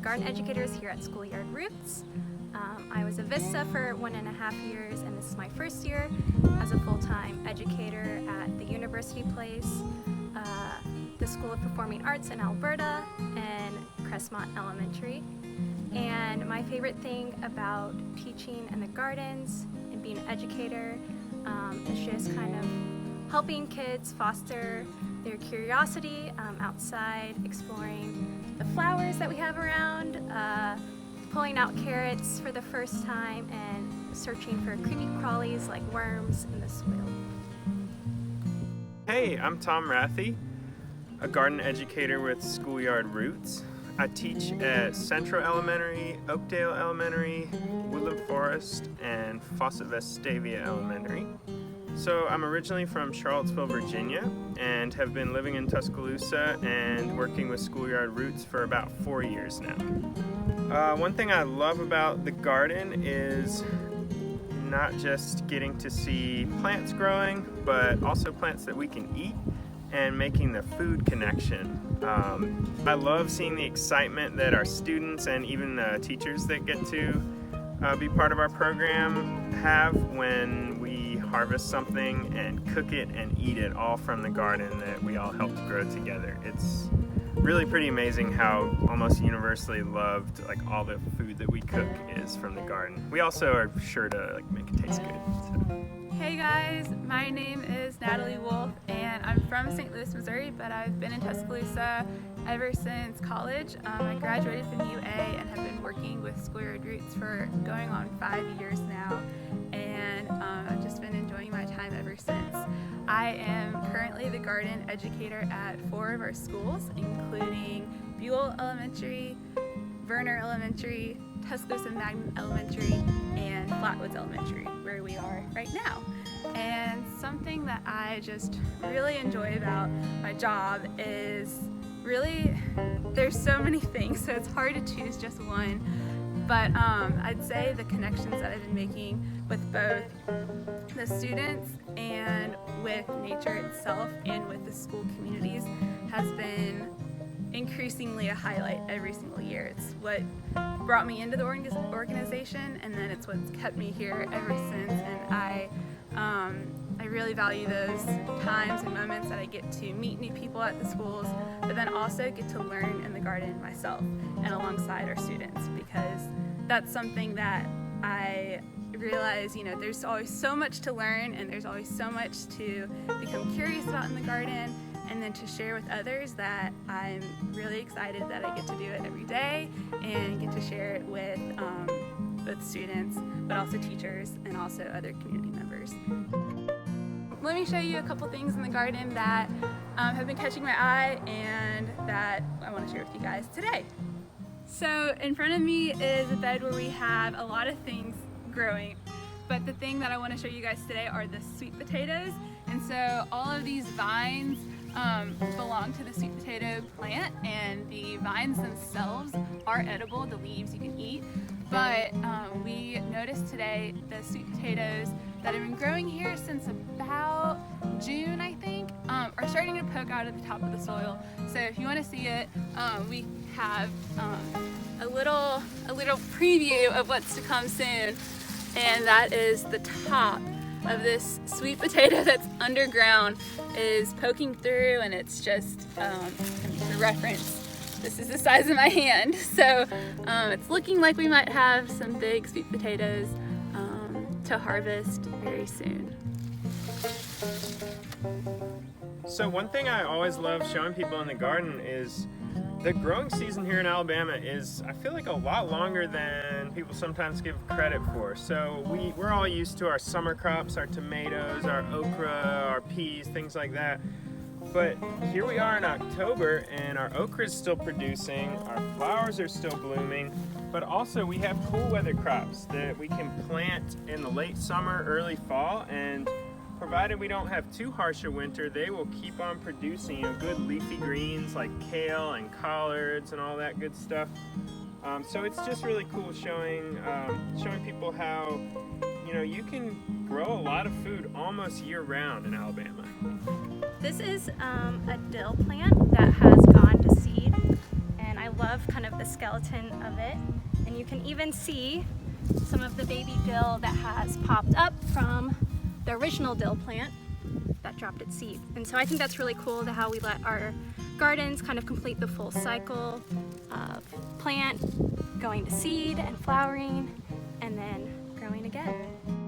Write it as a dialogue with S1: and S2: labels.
S1: garden educators here at Schoolyard Roots. I was a VISTA for 1.5 years, and this is my first year as a full-time educator at the University Place, the School of Performing Arts in Alberta, and Crestmont Elementary. And my favorite thing about teaching in the gardens and being an educator is just kind of helping kids foster their curiosity outside, exploring the flowers that we have around, pulling out carrots for the first time, and searching for creepy crawlies like worms in the soil.
S2: Hey, I'm Tom Rathie, a garden educator with Schoolyard Roots. I teach at Central Elementary, Oakdale Elementary, Woodland Forest, and Fawcett Vestavia Elementary. So I'm originally from Charlottesville, Virginia, and have been living in Tuscaloosa and working with Schoolyard Roots for about 4 years now. One thing I love about the garden is not just getting to see plants growing, but also plants that we can eat and making the food connection. I love seeing the excitement that our students and even the teachers that get to be part of our program have when we harvest something and cook it and eat it all from the garden that we all helped grow together. It's really pretty amazing how almost universally loved all the food that we cook is from the garden. We also are sure to make it taste good. So.
S3: Hey guys, my name is Natalie Wolf and I'm from St. Louis, Missouri, but I've been in Tuscaloosa ever since college. I graduated from UA and have been working with Schoolyard Roots for going on 5 years now, and I've just been enjoying my time ever since. I am currently the garden educator at 4 of our schools, including Buell Elementary, Verner Elementary, Tuscaloosa Magnet Elementary, and Flatwoods Elementary, where we are right now. And something that I just really enjoy about my job is there's so many things, so it's hard to choose just one. But I'd say the connections that I've been making with both the students and with nature itself and with the school communities has been increasingly a highlight every single year. It's what brought me into the organization, and then it's what's kept me here ever since. And I really value those times and moments that I get to meet new people at the schools, but then also get to learn in the garden myself and alongside our students, because that's something that I realize, there's always so much to learn and there's always so much to become curious about in the garden, and then to share with others, that I'm really excited that I get to do it every day and get to share it with both students, but also teachers and also other community members. Let me show you a couple things in the garden that have been catching my eye and that I want to share with you guys today. So in front of me is a bed where we have a lot of things growing, but the thing that I want to show you guys today are the sweet potatoes. And so all of these vines belong to the sweet potato plant, and the vines themselves are edible. The leaves you can eat, but we noticed today the sweet potatoes that have been growing here since about June, I think, are starting to poke out of the top of the soil. So if you want to see it, we have a little preview of what's to come soon, and that is the top of this sweet potato that's underground is poking through, and it's just, for reference, this is the size of my hand. So it's looking like we might have some big sweet potatoes to harvest very soon.
S2: So one thing I always love showing people in the garden is the growing season here in Alabama is, I feel like, a lot longer than people sometimes give credit for. So we're all used to our summer crops, our tomatoes, our okra, our peas, things like that. But here we are in October and our okra is still producing, our flowers are still blooming, but also we have cool weather crops that we can plant in the late summer, early fall, and provided we don't have too harsh a winter, they will keep on producing good leafy greens like kale and collards and all that good stuff. So it's just really cool showing people how you can grow a lot of food almost year round in Alabama.
S1: This is a dill plant that has gone to seed, and I love kind of the skeleton of it. And you can even see some of the baby dill that has popped up from the original dill plant that dropped its seed. And so I think that's really cool to how we let our gardens kind of complete the full cycle of plant going to seed and flowering and then growing again.